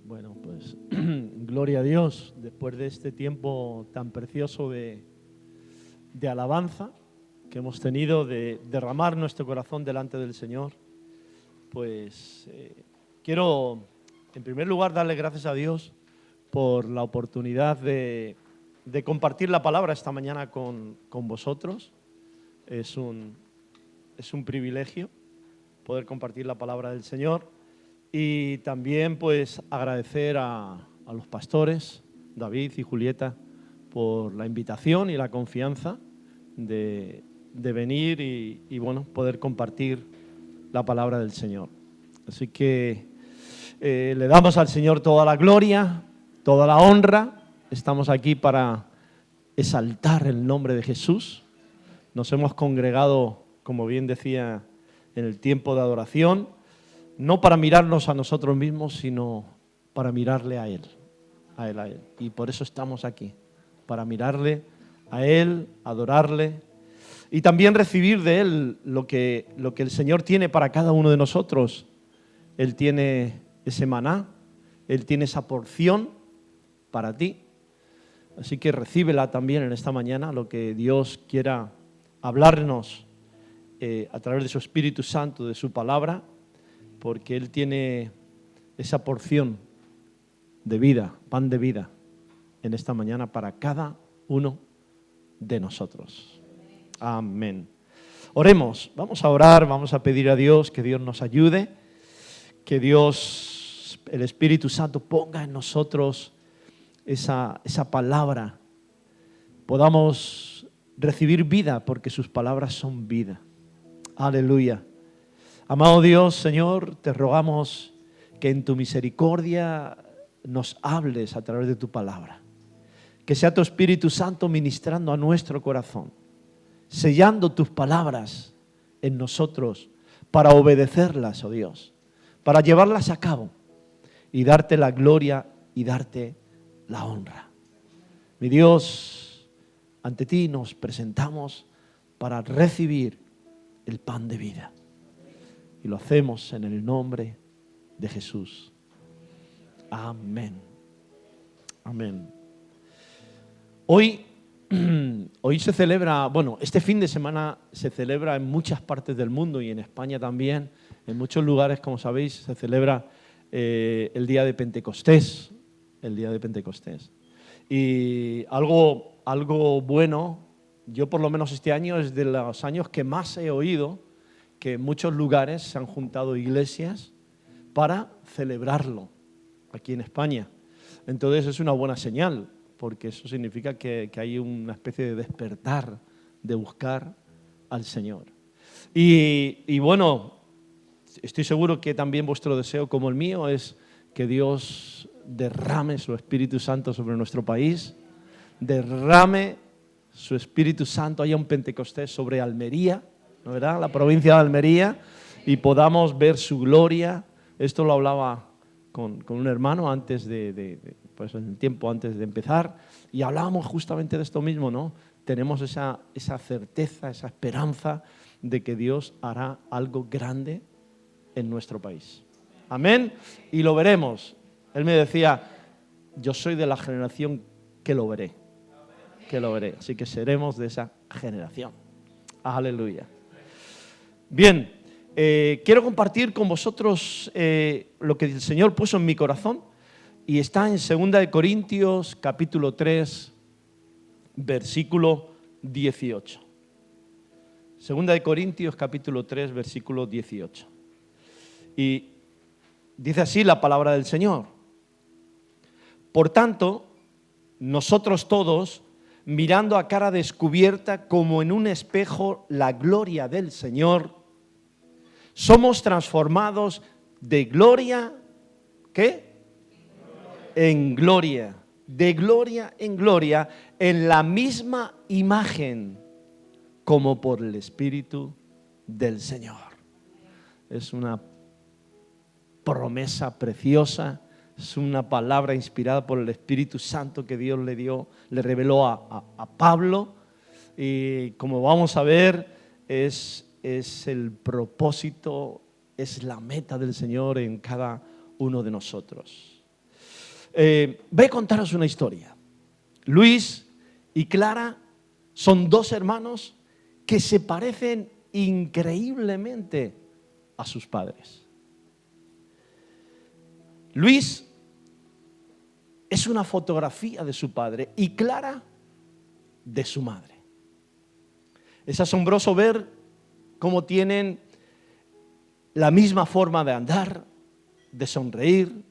Bueno, pues gloria a Dios, después de este tiempo tan precioso de alabanza que hemos tenido, de derramar nuestro corazón delante del Señor, pues quiero en primer lugar darle gracias a Dios por la oportunidad de compartir la palabra esta mañana con vosotros. Es un privilegio poder compartir la palabra del Señor. Y también pues agradecer a los pastores, David y Julieta, por la invitación y la confianza de venir y bueno, poder compartir la palabra del Señor. Así que le damos al Señor toda la gloria, toda la honra. Estamos aquí para exaltar el nombre de Jesús. Nos hemos congregado, como bien decía, en el tiempo de adoración, no para mirarnos a nosotros mismos, sino para mirarle a Él, a Él. Y por eso estamos aquí, para mirarle a Él, adorarle y también recibir de Él lo que el Señor tiene para cada uno de nosotros. Él tiene ese maná, Él tiene esa porción para ti. Así que recíbela también en esta mañana, lo que Dios quiera hablarnos a través de su Espíritu Santo, de su palabra, porque Él tiene esa porción de vida, pan de vida, en esta mañana para cada uno de nosotros. Amén. Oremos, vamos a orar, vamos a pedir a Dios que Dios nos ayude, que Dios, el Espíritu Santo, ponga en nosotros esa palabra, podamos recibir vida, porque sus palabras son vida. Aleluya. Amado Dios, Señor, te rogamos que en tu misericordia nos hables a través de tu palabra. Que sea tu Espíritu Santo ministrando a nuestro corazón, sellando tus palabras en nosotros para obedecerlas, oh Dios, para llevarlas a cabo y darte la gloria y darte la honra. Mi Dios, ante ti nos presentamos para recibir el pan de vida. Y lo hacemos en el nombre de Jesús. Amén. Amén. Hoy se celebra, bueno, este fin de semana se celebra en muchas partes del mundo y en España también. En muchos lugares, como sabéis, se celebra el día de Pentecostés. El día de Pentecostés. Y algo bueno, yo por lo menos este año es de los años que más he oído que en muchos lugares se han juntado iglesias para celebrarlo aquí en España. Entonces es una buena señal, porque eso significa que hay una especie de despertar, de buscar al Señor. Y bueno, estoy seguro que también vuestro deseo, como el mío, es que Dios derrame su Espíritu Santo sobre nuestro país, derrame su Espíritu Santo, haya un Pentecostés sobre Almería, ¿no, verdad? La provincia de Almería, y podamos ver su gloria. Esto lo hablaba con un hermano antes pues en el tiempo antes de empezar, y hablábamos justamente de esto mismo, ¿no? Tenemos esa certeza, esa esperanza de que Dios hará algo grande en nuestro país. Amén. Y lo veremos. Él me decía, yo soy de la generación que lo veré. Que lo veré. Así que seremos de esa generación. Aleluya. Bien, quiero compartir con vosotros lo que el Señor puso en mi corazón y está en 2 Corintios capítulo 3, versículo 18. 2 Corintios capítulo 3, versículo 18. Y dice así la palabra del Señor. Por tanto, nosotros todos, mirando a cara descubierta como en un espejo la gloria del Señor, somos transformados de gloria, ¿qué? En gloria, de gloria en gloria, en la misma imagen, como por el Espíritu del Señor. Es una promesa preciosa, es una palabra inspirada por el Espíritu Santo que Dios le reveló a Pablo, y como vamos a ver, es el propósito, es la meta del Señor en cada uno de nosotros. Voy a contaros una historia. Luis y Clara son dos hermanos que se parecen increíblemente a sus padres. Luis es una fotografía de su padre y Clara de su madre. Es asombroso ver cómo tienen la misma forma de andar, de sonreír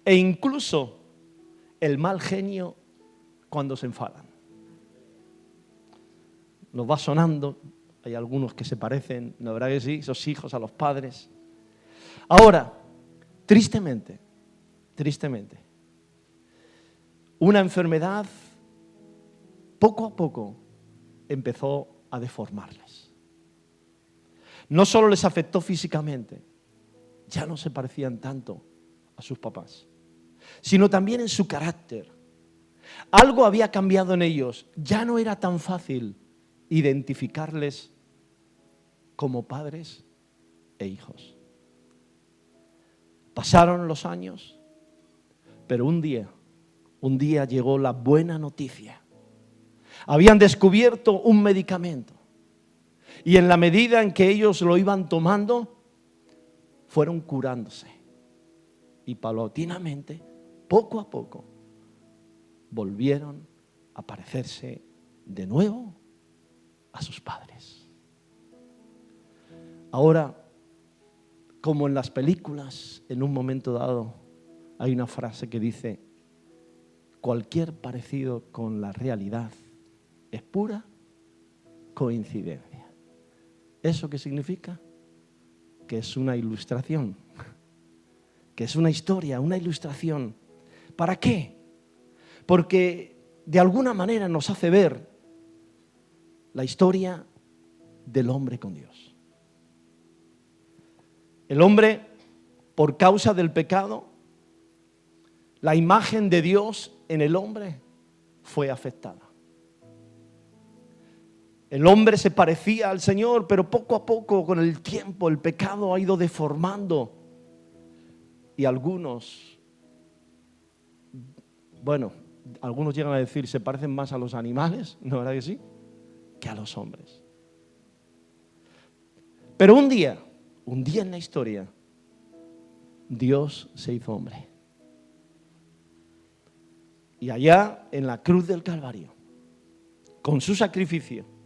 e incluso el mal genio cuando se enfadan. Nos va sonando, hay algunos que se parecen, ¿no verdad que sí? Esos hijos a los padres. Ahora, tristemente, una enfermedad poco a poco empezó a deformarles. No solo les afectó físicamente, ya no se parecían tanto a sus papás, sino también en su carácter. Algo había cambiado en ellos, ya no era tan fácil identificarles como padres e hijos. Pasaron los años, pero un día llegó la buena noticia. Habían descubierto un medicamento y en la medida en que ellos lo iban tomando, fueron curándose. Y paulatinamente, poco a poco, volvieron a parecerse de nuevo a sus padres. Ahora, como en las películas, en un momento dado, hay una frase que dice: cualquier parecido con la realidad es pura coincidencia. ¿Eso qué significa? Que es una ilustración, que es una historia, una ilustración. ¿Para qué? Porque de alguna manera nos hace ver la historia del hombre con Dios. El hombre, por causa del pecado, la imagen de Dios en el hombre fue afectada. El hombre se parecía al Señor, pero poco a poco, con el tiempo, el pecado ha ido deformando. Y algunos llegan a decir, se parecen más a los animales, ¿no verdad que sí?, que a los hombres. Pero un día en la historia, Dios se hizo hombre. Y allá en la cruz del Calvario, con su sacrificio,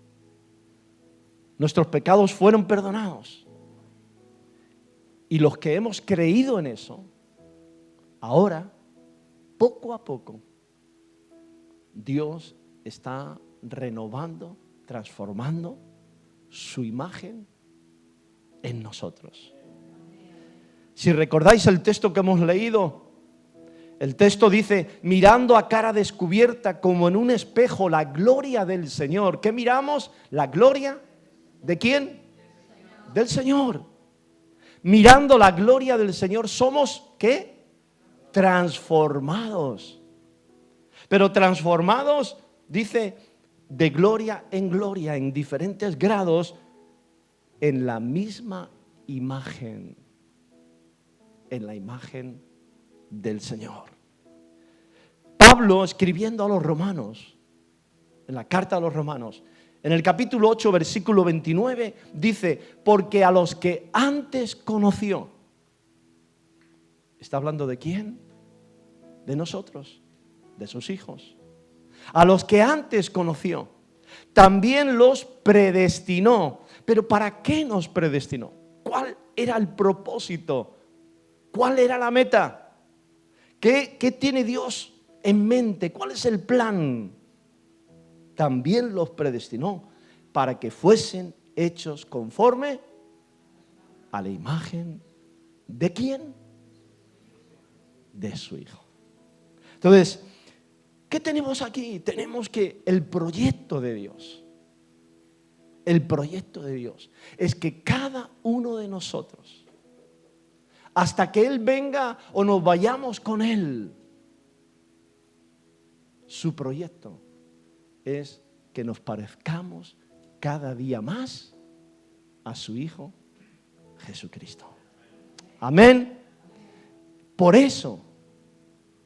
nuestros pecados fueron perdonados. Y los que hemos creído en eso, ahora, poco a poco, Dios está renovando, transformando su imagen en nosotros. Si recordáis el texto que hemos leído, el texto dice: mirando a cara descubierta como en un espejo la gloria del Señor. ¿Qué miramos? La gloria ¿de quién? Del Señor. Mirando la gloria del Señor somos, ¿qué? Transformados. Pero transformados, dice, de gloria en diferentes grados, en la misma imagen, en la imagen del Señor. Pablo, escribiendo a los romanos, en la carta a los romanos, en el capítulo 8, versículo 29, dice: porque a los que antes conoció, ¿está hablando de quién? De nosotros, de sus hijos. A los que antes conoció, también los predestinó. ¿Pero para qué nos predestinó? ¿Cuál era el propósito? ¿Cuál era la meta? ¿Qué tiene Dios en mente? ¿Cuál es el plan? También los predestinó para que fuesen hechos conforme a la imagen ¿de quién? De su Hijo. Entonces, ¿qué tenemos aquí? Tenemos que el proyecto de Dios es que cada uno de nosotros, hasta que Él venga o nos vayamos con Él, su proyecto es que nos parezcamos cada día más a su Hijo Jesucristo. Amén. Por eso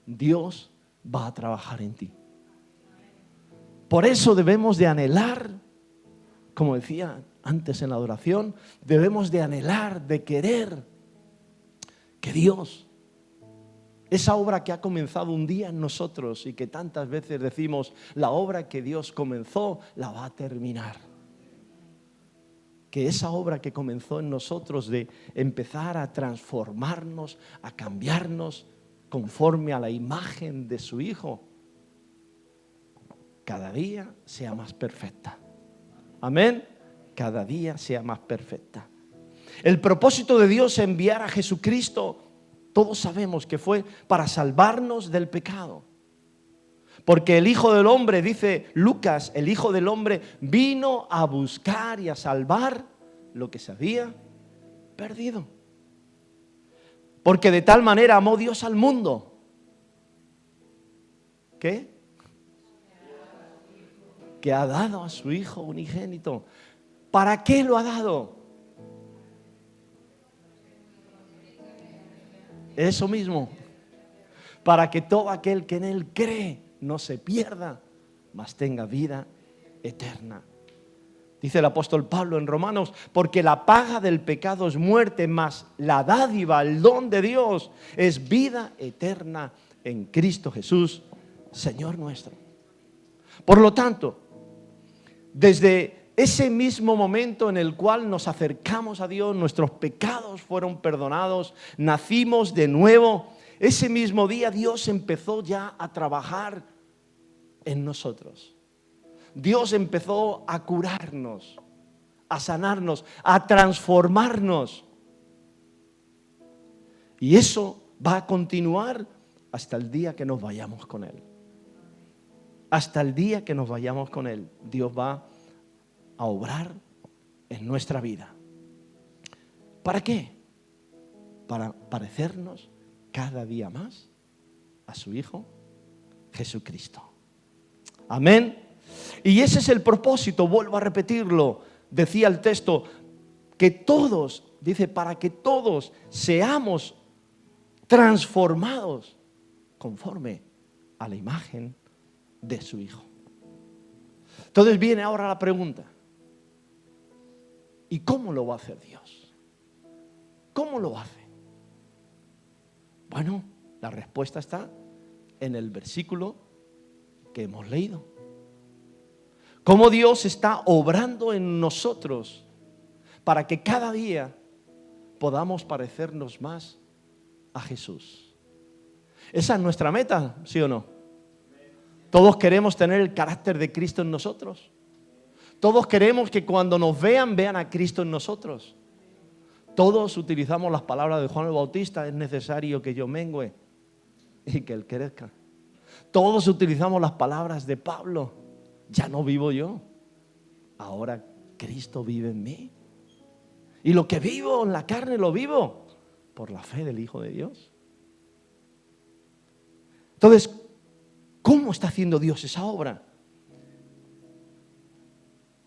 Dios va a trabajar en ti. Por eso debemos de anhelar, como decía antes en la adoración, debemos de anhelar, de querer que Dios, esa obra que ha comenzado un día en nosotros y que tantas veces decimos, la obra que Dios comenzó la va a terminar. Que esa obra que comenzó en nosotros de empezar a transformarnos, a cambiarnos conforme a la imagen de su Hijo, cada día sea más perfecta. Amén. Cada día sea más perfecta. El propósito de Dios enviar a Jesucristo, todos sabemos que fue para salvarnos del pecado. Porque el Hijo del Hombre, dice Lucas, el Hijo del Hombre vino a buscar y a salvar lo que se había perdido. Porque de tal manera amó Dios al mundo. ¿Qué? Que ha dado a su Hijo unigénito. ¿Para qué lo ha dado? Eso mismo. Para que todo aquel que en Él cree no se pierda, mas tenga vida eterna. Dice el apóstol Pablo en Romanos, porque la paga del pecado es muerte, mas la dádiva, el don de Dios es vida eterna en Cristo Jesús, Señor nuestro. Por lo tanto, desde ese mismo momento en el cual nos acercamos a Dios, nuestros pecados fueron perdonados, nacimos de nuevo, ese mismo día Dios empezó ya a trabajar en nosotros. Dios empezó a curarnos, a sanarnos, a transformarnos. Y eso va a continuar hasta el día que nos vayamos con Él. Hasta el día que nos vayamos con Él, Dios va a obrar en nuestra vida. ¿Para qué? Para parecernos cada día más a su Hijo Jesucristo. Amén. Y ese es el propósito, vuelvo a repetirlo. Decía el texto, que todos, dice, para que todos seamos transformados conforme a la imagen de su Hijo. Entonces viene ahora la pregunta, ¿y cómo lo va a hacer Dios? ¿Cómo lo hace? Bueno, la respuesta está en el versículo que hemos leído. Cómo Dios está obrando en nosotros para que cada día podamos parecernos más a Jesús. Esa es nuestra meta, ¿sí o no? Todos queremos tener el carácter de Cristo en nosotros. Todos queremos que cuando nos vean, vean a Cristo en nosotros. Todos utilizamos las palabras de Juan el Bautista, es necesario que yo mengüe y que Él crezca. Todos utilizamos las palabras de Pablo, ya no vivo yo, ahora Cristo vive en mí. Y lo que vivo en la carne lo vivo por la fe del Hijo de Dios. Entonces, ¿cómo está haciendo Dios esa obra?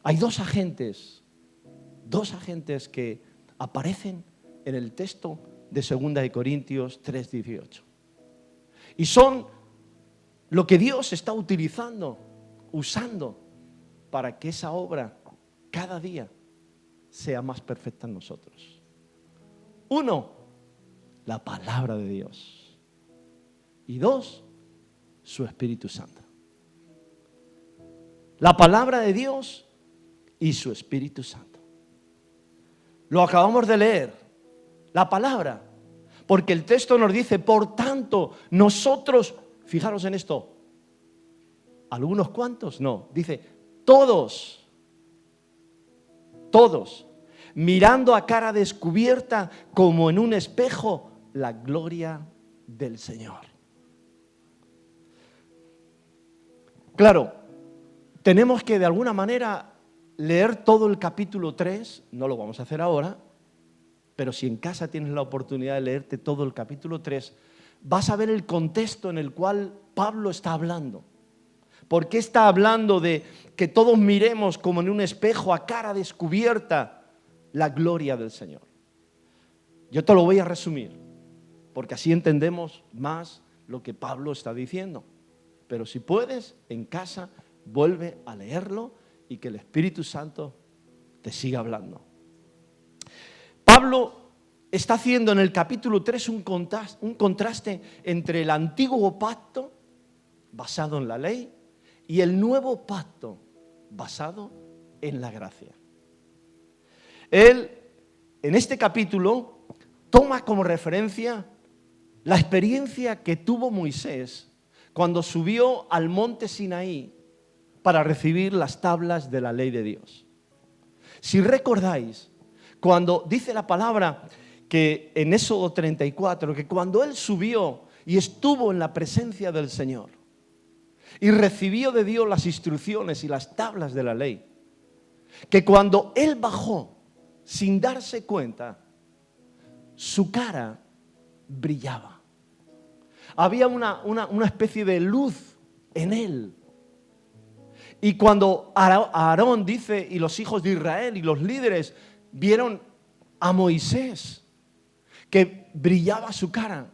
Hay dos agentes que aparecen en el texto de 2 Corintios 3:18. Y son lo que Dios está usando para que esa obra cada día sea más perfecta en nosotros. Uno, la palabra de Dios. Y dos, su Espíritu Santo. La palabra de Dios y su Espíritu Santo. Lo acabamos de leer, la palabra, porque el texto nos dice, por tanto, nosotros, fijaros en esto, ¿algunos cuantos? No, dice, todos, mirando a cara descubierta como en un espejo la gloria del Señor. Claro, tenemos que de alguna manera leer todo el capítulo 3, no lo vamos a hacer ahora, pero si en casa tienes la oportunidad de leerte todo el capítulo 3, vas a ver el contexto en el cual Pablo está hablando. ¿Por qué está hablando de que todos miremos como en un espejo a cara descubierta la gloria del Señor? Yo te lo voy a resumir, porque así entendemos más lo que Pablo está diciendo. Pero si puedes, en casa, vuelve a leerlo y que el Espíritu Santo te siga hablando. Pablo está haciendo en el capítulo 3 un contraste entre el antiguo pacto basado en la ley y el nuevo pacto basado en la gracia. Él, en este capítulo, toma como referencia la experiencia que tuvo Moisés cuando subió al monte Sinaí para recibir las tablas de la ley de Dios. Si recordáis, cuando dice la palabra que en Éxodo 34, que cuando él subió y estuvo en la presencia del Señor y recibió de Dios las instrucciones y las tablas de la ley, que cuando él bajó sin darse cuenta, su cara brillaba. Había una especie de luz en él. Y cuando Aarón dice, y los hijos de Israel y los líderes vieron a Moisés, que brillaba su cara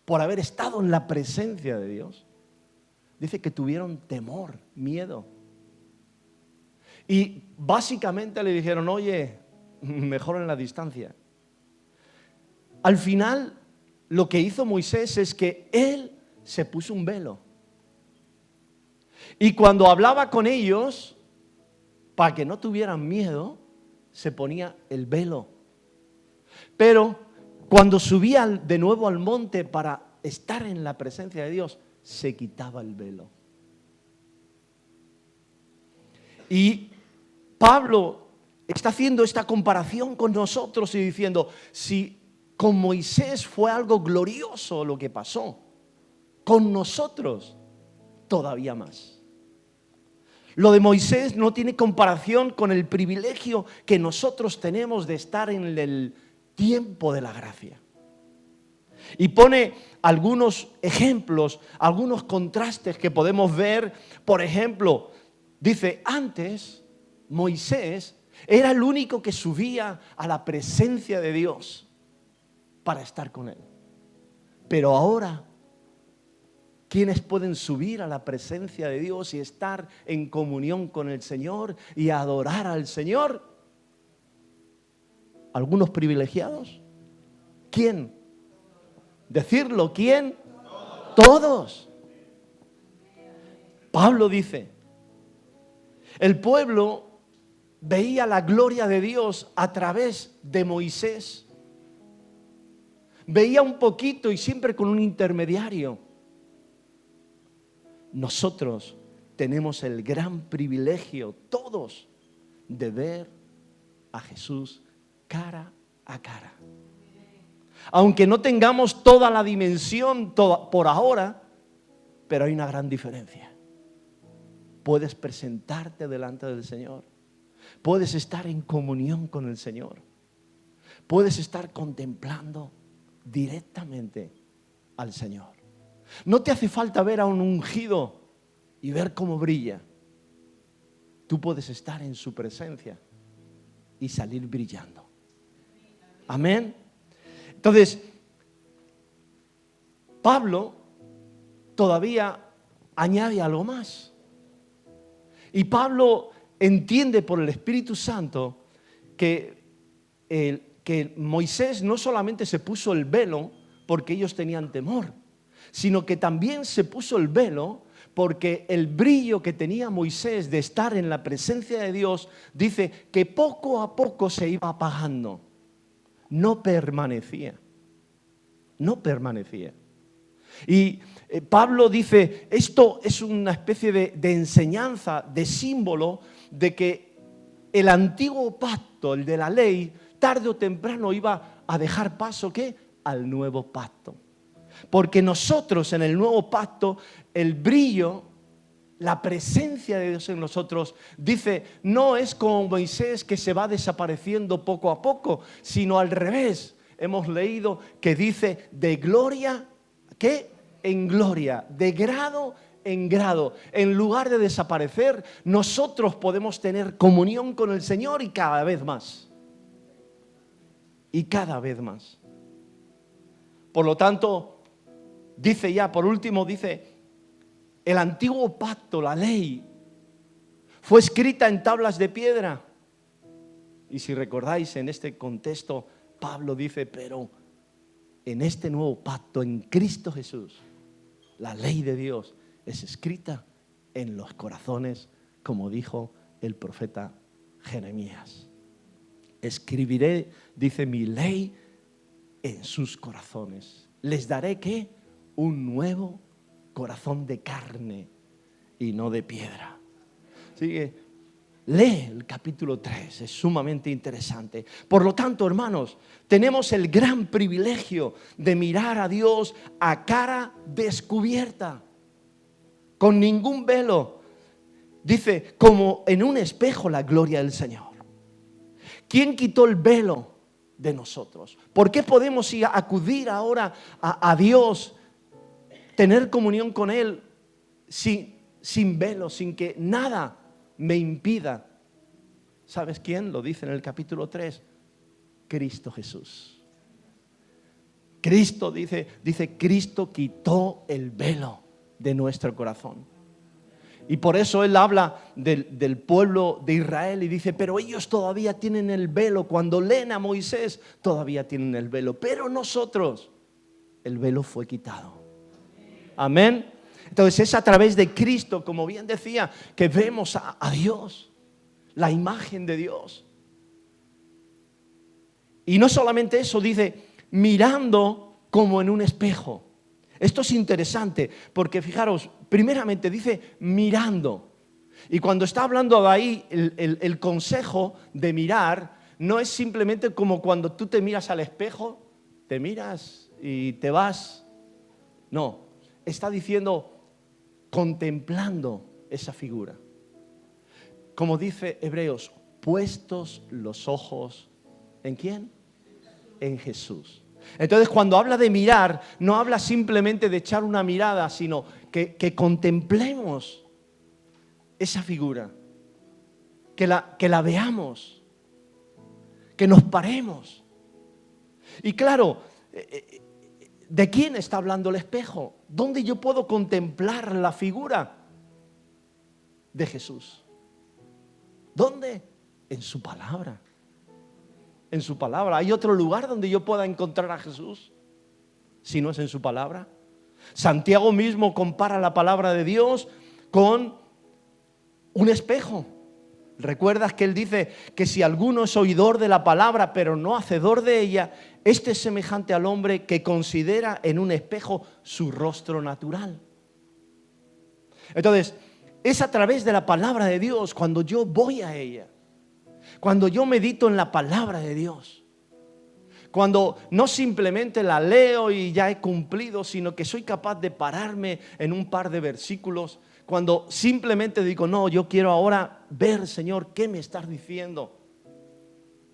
por haber estado en la presencia de Dios, dice que tuvieron temor, miedo. Y básicamente le dijeron, oye, mejor en la distancia. Al final, lo que hizo Moisés es que él se puso un velo. Y cuando hablaba con ellos, para que no tuvieran miedo, se ponía el velo. Pero cuando subía de nuevo al monte para estar en la presencia de Dios, se quitaba el velo. Y Pablo está haciendo esta comparación con nosotros y diciendo, si con Moisés fue algo glorioso lo que pasó, con nosotros todavía más. Lo de Moisés no tiene comparación con el privilegio que nosotros tenemos de estar en el tiempo de la gracia. Y pone algunos ejemplos, algunos contrastes que podemos ver. Por ejemplo, dice, antes Moisés era el único que subía a la presencia de Dios para estar con él. Pero ahora, ¿quiénes pueden subir a la presencia de Dios y estar en comunión con el Señor y adorar al Señor? ¿Algunos privilegiados? ¿Quién? Decirlo, ¿quién? Todos. Pablo dice, el pueblo veía la gloria de Dios a través de Moisés. Veía un poquito y siempre con un intermediario. Nosotros tenemos el gran privilegio, todos, de ver a Jesús cara a cara. Aunque no tengamos toda la dimensión por ahora, pero hay una gran diferencia. Puedes presentarte delante del Señor. Puedes estar en comunión con el Señor. Puedes estar contemplando directamente al Señor. No te hace falta ver a un ungido y ver cómo brilla. Tú puedes estar en su presencia y salir brillando. Amén. Entonces, Pablo todavía añade algo más. Y Pablo entiende por el Espíritu Santo que Moisés no solamente se puso el velo porque ellos tenían temor, sino que también se puso el velo porque el brillo que tenía Moisés de estar en la presencia de Dios, dice que poco a poco se iba apagando. No permanecía. No permanecía. Y Pablo dice, esto es una especie de enseñanza, de símbolo de que el antiguo pacto, el de la ley, tarde o temprano iba a dejar paso, ¿qué? Al nuevo pacto. Porque nosotros en el nuevo pacto, el brillo, la presencia de Dios en nosotros, dice, no es como Moisés que se va desapareciendo poco a poco, sino al revés. Hemos leído que dice de gloria, ¿qué? En gloria, de grado en grado. En lugar de desaparecer, nosotros podemos tener comunión con el Señor y cada vez más. Y cada vez más. Por lo tanto, Dice ya, por último, dice, el antiguo pacto, la ley, fue escrita en tablas de piedra. Y si recordáis, en este contexto, Pablo dice, pero en este nuevo pacto, en Cristo Jesús, la ley de Dios es escrita en los corazones, como dijo el profeta Jeremías. Escribiré, dice, mi ley en sus corazones. Les daré, ¿qué? Un nuevo corazón de carne y no de piedra. Así que lee el capítulo 3, es sumamente interesante. Por lo tanto, hermanos, tenemos el gran privilegio de mirar a Dios a cara descubierta, con ningún velo. Dice, como en un espejo la gloria del Señor. ¿Quién quitó el velo de nosotros? ¿Por qué podemos acudir ahora a Dios, tener comunión con Él sin velo, sin que nada me impida? ¿Sabes quién? Lo dice en el capítulo 3. Cristo Jesús. Cristo dice, Cristo quitó el velo de nuestro corazón. Y por eso Él habla del pueblo de Israel y dice, pero ellos todavía tienen el velo. Cuando leen a Moisés, todavía tienen el velo. Pero nosotros, el velo fue quitado. Amén. Entonces es a través de Cristo, como bien decía, que vemos a Dios, la imagen de Dios. Y no solamente eso, dice, mirando como en un espejo. Esto es interesante, porque fijaros, primeramente dice mirando. Y cuando está hablando de ahí, el consejo de mirar, no es simplemente como cuando tú te miras al espejo, te miras y te vas. No, está diciendo contemplando esa figura. Como dice Hebreos, puestos los ojos, ¿en quién? En Jesús. Entonces, cuando habla de mirar, no habla simplemente de echar una mirada, sino que contemplemos esa figura, que la veamos, que nos paremos. Y claro, ¿de quién está hablando el espejo? ¿Dónde yo puedo contemplar la figura? De Jesús. ¿Dónde? En su palabra. En su palabra. ¿Hay otro lugar donde yo pueda encontrar a Jesús si no es en su palabra? Santiago mismo compara la palabra de Dios con un espejo. ¿Recuerdas que él dice que si alguno es oidor de la palabra pero no hacedor de ella, este es semejante al hombre que considera en un espejo su rostro natural? Entonces, es a través de la palabra de Dios cuando yo voy a ella, cuando yo medito en la palabra de Dios, cuando no simplemente la leo y ya he cumplido, sino que soy capaz de pararme en un par de versículos, cuando simplemente digo, no, yo quiero ahora ver, Señor, ¿qué me estás diciendo?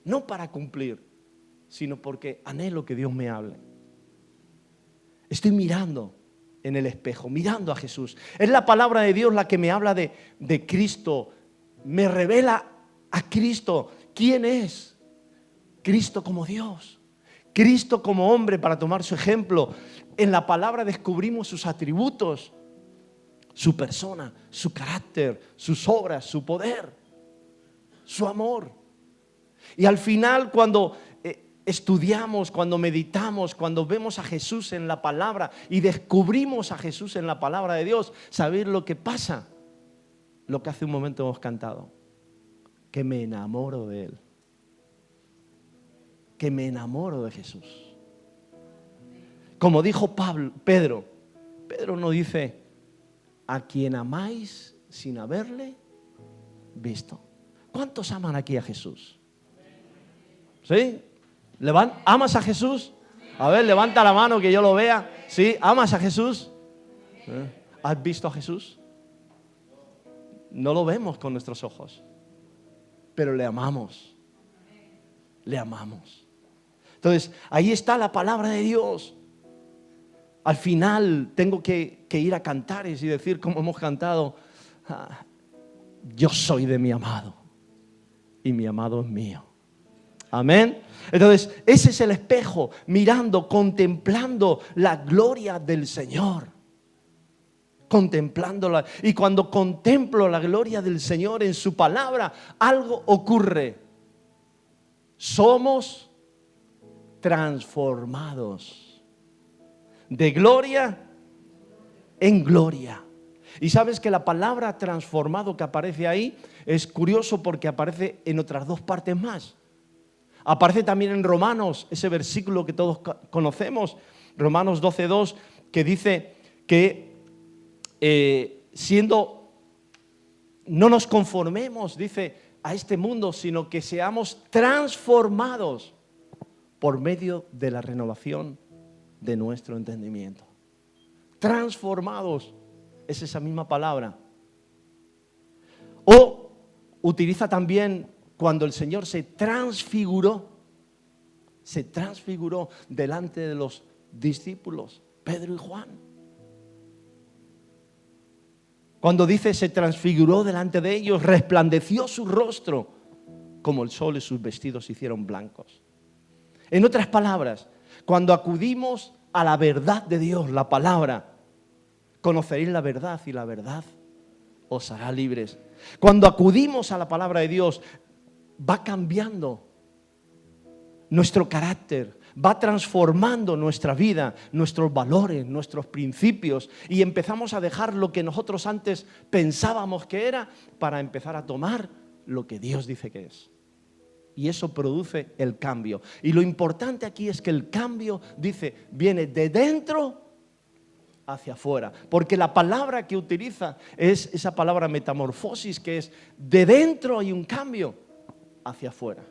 No para cumplir, sino porque anhelo que Dios me hable. Estoy mirando en el espejo, mirando a Jesús. Es la palabra de Dios la que me habla de Cristo, me revela a Cristo. ¿Quién es? Cristo como Dios, Cristo como hombre, para tomar su ejemplo. En la palabra descubrimos sus atributos, su persona, su carácter, sus obras, su poder, su amor. Y al final, cuando estudiamos, cuando meditamos, cuando vemos a Jesús en la palabra y descubrimos a Jesús en la palabra de Dios, ¿sabéis lo que pasa? Lo que hace un momento hemos cantado, que me enamoro de Él, que me enamoro de Jesús. Como dijo Pedro no dice, a quien amáis sin haberle visto. ¿Cuántos aman aquí a Jesús? ¿Sí? ¿Amas a Jesús? A ver, levanta la mano que yo lo vea. ¿Sí? ¿Amas a Jesús? ¿Has visto a Jesús? No lo vemos con nuestros ojos, pero le amamos. Le amamos. Entonces, ahí está la palabra de Dios. Al final tengo que ir a cantares y decir, como hemos cantado, yo soy de mi amado y mi amado es mío. Amén. Entonces, ese es el espejo, mirando, contemplando la gloria del Señor. Contemplándola. Y cuando contemplo la gloria del Señor en su palabra, algo ocurre. Somos transformados de gloria en gloria. Y sabes que la palabra transformado que aparece ahí es curioso porque aparece en otras dos partes más. Aparece también en Romanos, ese versículo que todos conocemos, Romanos 12:2, que dice que no nos conformemos, dice, a este mundo, sino que seamos transformados por medio de la renovación de nuestro entendimiento. Transformados, es esa misma palabra. O utiliza también cuando el Señor se transfiguró delante de los discípulos, Pedro y Juan. Cuando dice se transfiguró delante de ellos, resplandeció su rostro como el sol y sus vestidos se hicieron blancos. En otras palabras, cuando acudimos a la verdad de Dios, la palabra, conoceréis la verdad y la verdad os hará libres. Cuando acudimos a la palabra de Dios, va cambiando nuestro carácter, va transformando nuestra vida, nuestros valores, nuestros principios, y empezamos a dejar lo que nosotros antes pensábamos que era para empezar a tomar lo que Dios dice que es. Y eso produce el cambio. Y lo importante aquí es que el cambio, dice, viene de dentro hacia afuera. Porque la palabra que utiliza es esa palabra metamorfosis, que es de dentro hay un cambio hacia afuera.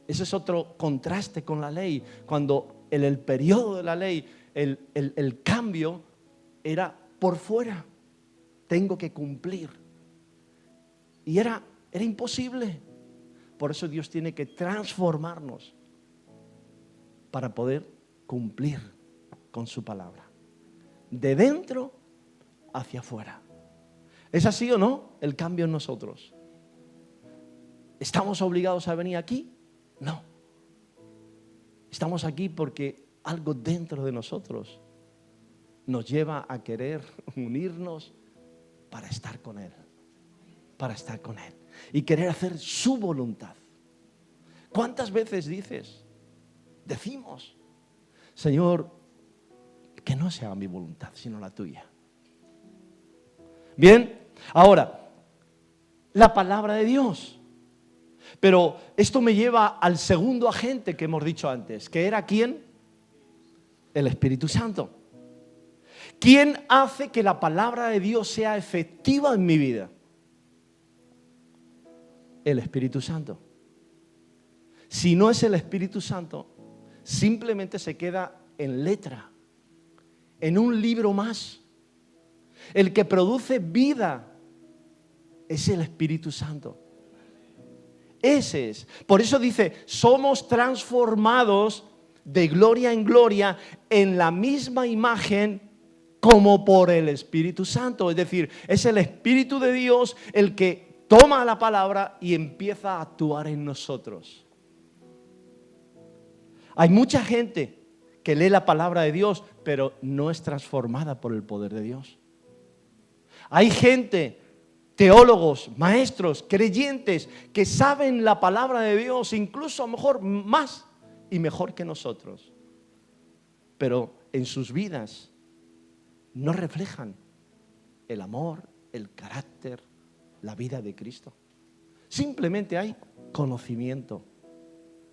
Ese es otro contraste con la ley. Cuando en el periodo de la ley el cambio era por fuera. Tengo que cumplir. Y era imposible. Por eso Dios tiene que transformarnos para poder cumplir con su palabra. De dentro hacia afuera. ¿Es así o no el cambio en nosotros? ¿Estamos obligados a venir aquí? No. Estamos aquí porque algo dentro de nosotros nos lleva a querer unirnos para estar con Él. Para estar con Él. Y querer hacer su voluntad. ¿Cuántas veces decimos, Señor, que no se haga mi voluntad, sino la tuya? Bien, ahora, la palabra de Dios. Pero esto me lleva al segundo agente que hemos dicho antes, que era ¿quién? El Espíritu Santo. ¿Quién hace que la palabra de Dios sea efectiva en mi vida? El Espíritu Santo. Si no es el Espíritu Santo, simplemente se queda en letra, en un libro más. El que produce vida es el Espíritu Santo. Ese es. Por eso dice, somos transformados de gloria en gloria en la misma imagen como por el Espíritu Santo. Es decir, es el Espíritu de Dios el que toma la palabra y empieza a actuar en nosotros. Hay mucha gente que lee la palabra de Dios, pero no es transformada por el poder de Dios. Hay gente, teólogos, maestros, creyentes, que saben la palabra de Dios, incluso a lo mejor más y mejor que nosotros, pero en sus vidas no reflejan el amor, el carácter, la vida de Cristo. Simplemente hay conocimiento.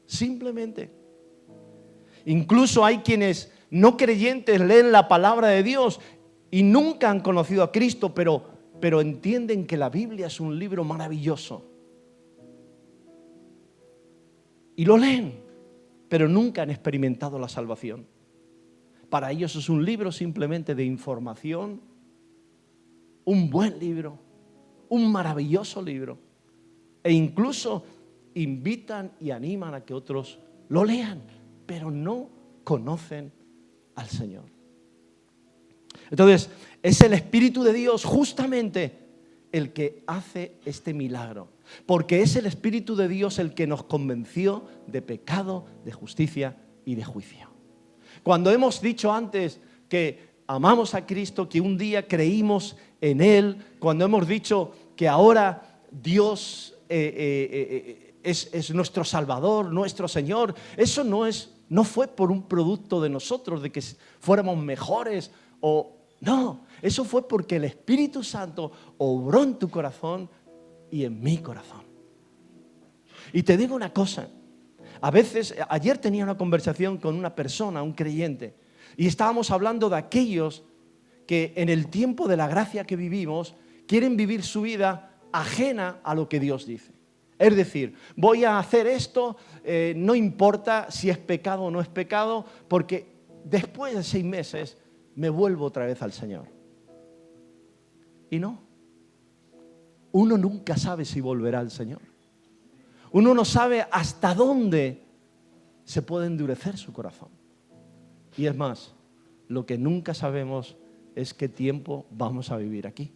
Simplemente. Incluso hay quienes no creyentes leen la palabra de Dios y nunca han conocido a Cristo, pero entienden que la Biblia es un libro maravilloso. Y lo leen, pero nunca han experimentado la salvación. Para ellos es un libro simplemente de información, un buen libro, un maravilloso libro. E incluso invitan y animan a que otros lo lean, pero no conocen al Señor. Entonces, es el Espíritu de Dios justamente el que hace este milagro. Porque es el Espíritu de Dios el que nos convenció de pecado, de justicia y de juicio. Cuando hemos dicho antes que amamos a Cristo, que un día creímos en Él, cuando hemos dicho que ahora Dios es nuestro Salvador, nuestro Señor, eso no fue por un producto de nosotros, de que fuéramos mejores no, eso fue porque el Espíritu Santo obró en tu corazón y en mi corazón. Y te digo una cosa, a veces, ayer tenía una conversación con una persona, un creyente, y estábamos hablando de aquellos que en el tiempo de la gracia que vivimos quieren vivir su vida ajena a lo que Dios dice. Es decir, voy a hacer esto, no importa si es pecado o no es pecado, porque después de 6 meses me vuelvo otra vez al Señor. Y no, uno nunca sabe si volverá al Señor. Uno no sabe hasta dónde se puede endurecer su corazón. Y es más, lo que nunca sabemos es qué tiempo vamos a vivir aquí.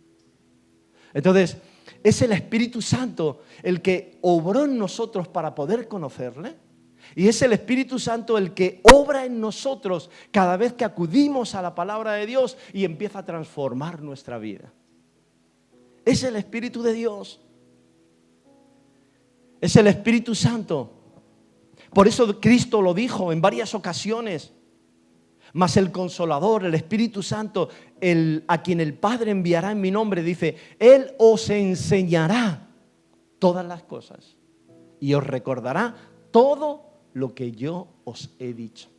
Entonces, es el Espíritu Santo el que obró en nosotros para poder conocerle. Y es el Espíritu Santo el que obra en nosotros cada vez que acudimos a la palabra de Dios y empieza a transformar nuestra vida. Es el Espíritu de Dios. Es el Espíritu Santo. Por eso Cristo lo dijo en varias ocasiones. Mas el Consolador, el Espíritu Santo, a quien el Padre enviará en mi nombre, dice, Él os enseñará todas las cosas y os recordará todo lo que yo os he dicho.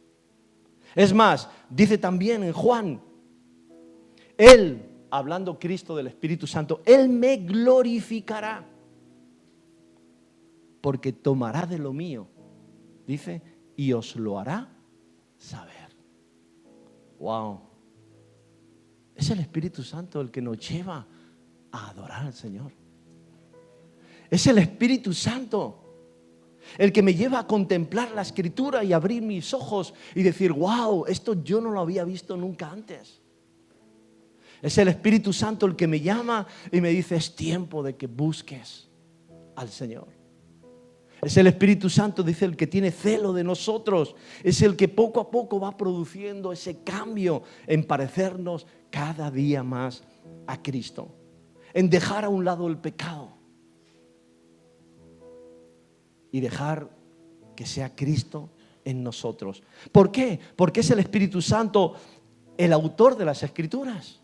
Es más, dice también en Juan, Él, hablando Cristo del Espíritu Santo, Él me glorificará porque tomará de lo mío, dice, y os lo hará saber. Wow. Es el Espíritu Santo el que nos lleva a adorar al Señor. Es el Espíritu Santo el que me lleva a contemplar la Escritura y abrir mis ojos y decir, wow, esto yo no lo había visto nunca antes. Es el Espíritu Santo el que me llama y me dice, es tiempo de que busques al Señor. Es el Espíritu Santo, dice, el que tiene celo de nosotros. Es el que poco a poco va produciendo ese cambio en parecernos cada día más a Cristo. En dejar a un lado el pecado. Y dejar que sea Cristo en nosotros. ¿Por qué? Porque es el Espíritu Santo el autor de las Escrituras.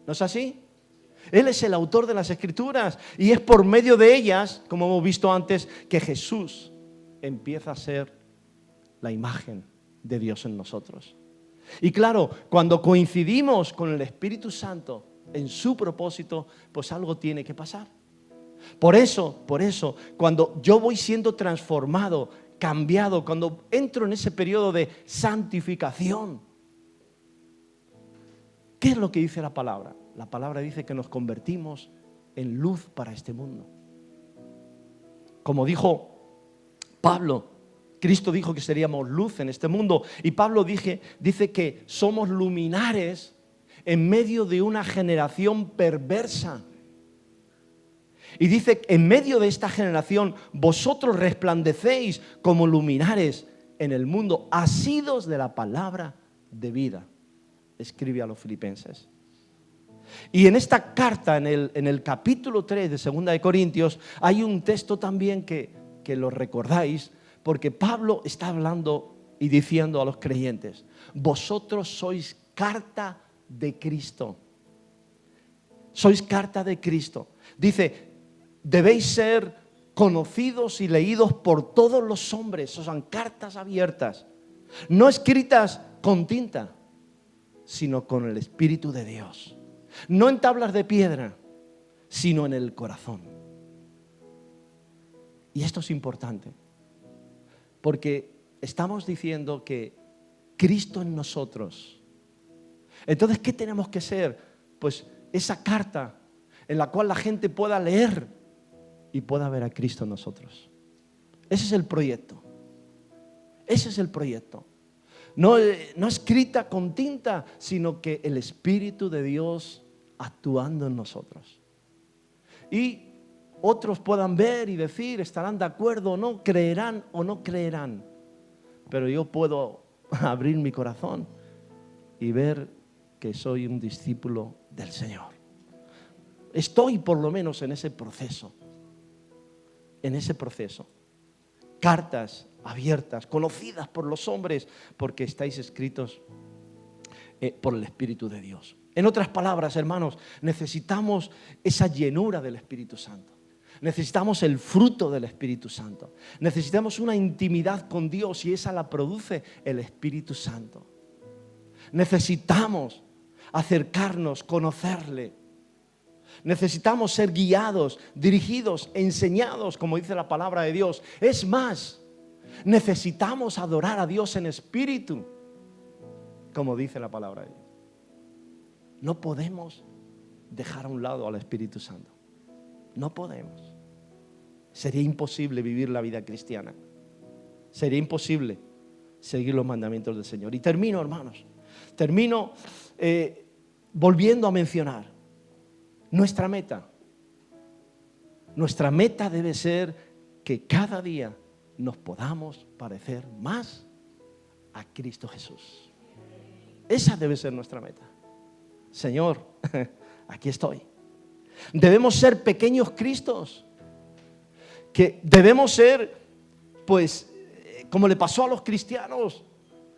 ¿No es así? Él es el autor de las Escrituras y es por medio de ellas, como hemos visto antes, que Jesús empieza a ser la imagen de Dios en nosotros. Y claro, cuando coincidimos con el Espíritu Santo en su propósito, pues algo tiene que pasar. Por eso, cuando yo voy siendo transformado, cambiado, cuando entro en ese periodo de santificación, ¿qué es lo que dice la palabra? La palabra dice que nos convertimos en luz para este mundo. Como dijo Pablo, Cristo dijo que seríamos luz en este mundo. Y Pablo dice que somos luminares en medio de una generación perversa. Y dice, en medio de esta generación, vosotros resplandecéis como luminares en el mundo, asidos de la palabra de vida. Escribe a los Filipenses. Y en esta carta, en el capítulo 3 de 2 de Corintios, hay un texto también que lo recordáis, porque Pablo está hablando y diciendo a los creyentes, vosotros sois carta de Cristo. Sois carta de Cristo. Dice, debéis ser conocidos y leídos por todos los hombres. Son cartas abiertas, no escritas con tinta, sino con el Espíritu de Dios. No en tablas de piedra, sino en el corazón. Y esto es importante, porque estamos diciendo que Cristo en nosotros. Entonces, ¿qué tenemos que ser? Pues esa carta en la cual la gente pueda leer y pueda ver a Cristo en nosotros. Ese es el proyecto. Ese es el proyecto. No escrita con tinta, sino que el Espíritu de Dios actuando en nosotros. Y otros puedan ver y decir, estarán de acuerdo o no, creerán o no creerán. Pero yo puedo abrir mi corazón y ver que soy un discípulo del Señor. Estoy por lo menos en ese proceso. En ese proceso. Cartas abiertas, conocidas por los hombres, porque estáis escritos por el Espíritu de Dios. En otras palabras, hermanos, necesitamos esa llenura del Espíritu Santo. Necesitamos el fruto del Espíritu Santo. Necesitamos una intimidad con Dios y esa la produce el Espíritu Santo. Necesitamos acercarnos, conocerle. Necesitamos ser guiados, dirigidos, enseñados, como dice la palabra de Dios. Es más, necesitamos adorar a Dios en espíritu, como dice la palabra de Dios. No podemos dejar a un lado al Espíritu Santo. No podemos. Sería imposible vivir la vida cristiana. Sería imposible seguir los mandamientos del Señor. Y termino, hermanos. Termino volviendo a mencionar nuestra meta. Nuestra meta debe ser que cada día nos podamos parecer más a Cristo Jesús. Esa debe ser nuestra meta. Señor, aquí estoy. Debemos ser pequeños Cristos. Que debemos ser, pues, como le pasó a los cristianos.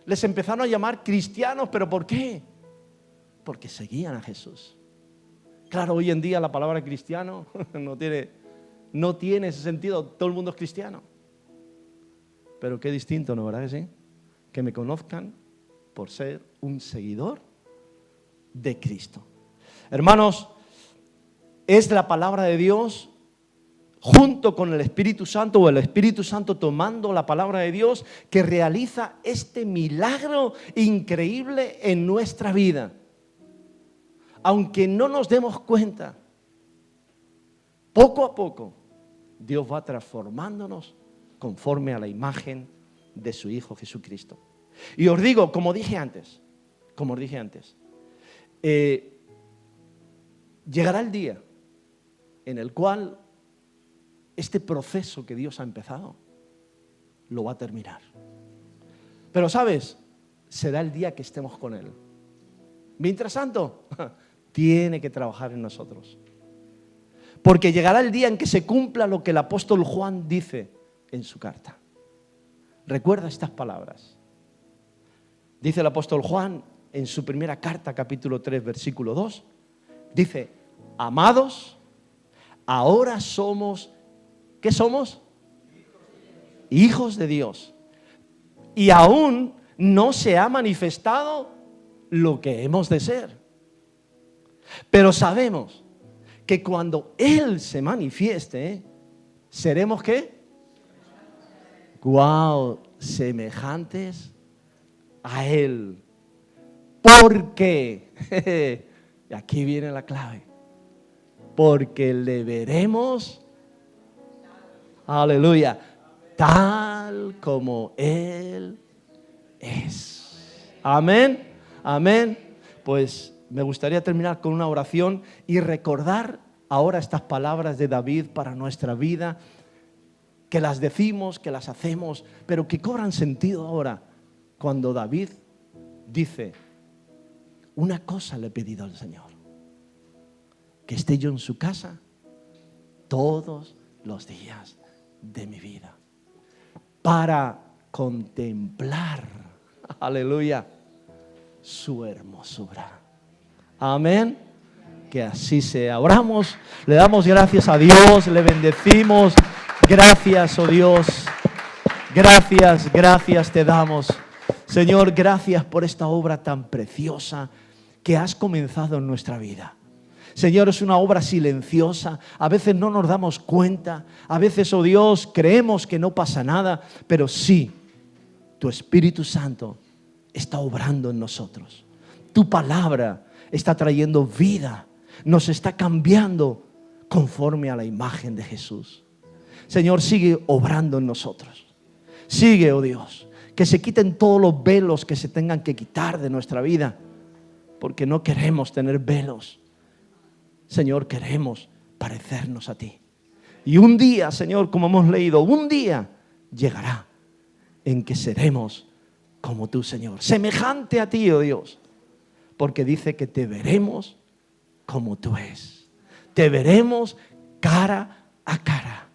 Les empezaron a llamar cristianos, ¿pero por qué? Porque seguían a Jesús. Claro, hoy en día la palabra cristiano no tiene ese sentido. Todo el mundo es cristiano. Pero qué distinto, ¿no? ¿Verdad que sí? Que me conozcan por ser un seguidor de Cristo. Hermanos, es la palabra de Dios junto con el Espíritu Santo, o el Espíritu Santo tomando la palabra de Dios, que realiza este milagro increíble en nuestra vida. Aunque no nos demos cuenta, poco a poco Dios va transformándonos conforme a la imagen de su Hijo Jesucristo. Y os digo, como dije antes, llegará el día en el cual este proceso que Dios ha empezado lo va a terminar. Pero ¿sabes? Será el día que estemos con Él. Mientras tanto, tiene que trabajar en nosotros. Porque llegará el día en que se cumpla lo que el apóstol Juan dice en su carta. Recuerda estas palabras. Dice el apóstol Juan en su primera carta, capítulo 3, versículo 2. Dice, amados, ahora somos, ¿qué somos? Hijos de Dios. Y aún no se ha manifestado lo que hemos de ser. Pero sabemos que cuando Él se manifieste, seremos ¿qué? ¡Guau! Semejantes a Él. Porque, y aquí viene la clave, porque le veremos, aleluya, tal como Él es. Amén, amén. Pues me gustaría terminar con una oración y recordar ahora estas palabras de David para nuestra vida, que las decimos, que las hacemos, pero que cobran sentido ahora cuando David dice, una cosa le he pedido al Señor, que esté yo en su casa todos los días de mi vida, para contemplar, aleluya, su hermosura. Amén. Que así sea. Oramos, le damos gracias a Dios, le bendecimos. Gracias, oh Dios. Gracias, gracias te damos. Señor, gracias por esta obra tan preciosa que has comenzado en nuestra vida. Señor, es una obra silenciosa. A veces no nos damos cuenta. A veces, oh Dios, creemos que no pasa nada. Pero sí, tu Espíritu Santo está obrando en nosotros. Tu palabra está trayendo vida, nos está cambiando conforme a la imagen de Jesús. Señor, sigue obrando en nosotros. Sigue, oh Dios, que se quiten todos los velos que se tengan que quitar de nuestra vida, porque no queremos tener velos. Señor, queremos parecernos a ti. Y un día, Señor, como hemos leído, un día llegará en que seremos como tú, Señor, semejante a ti, oh Dios, porque dice que te veremos como tú es. Te veremos cara a cara.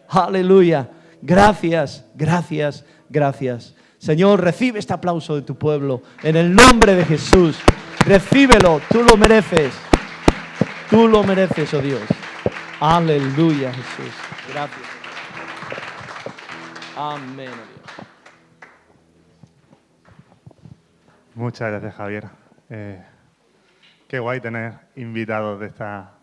Aleluya. Gracias, gracias, gracias. Señor, recibe este aplauso de tu pueblo en el nombre de Jesús. Recíbelo, tú lo mereces. Tú lo mereces, oh Dios. Aleluya, Jesús. Gracias. Amén, oh Dios. Muchas gracias, Javier. Qué guay tener invitados de esta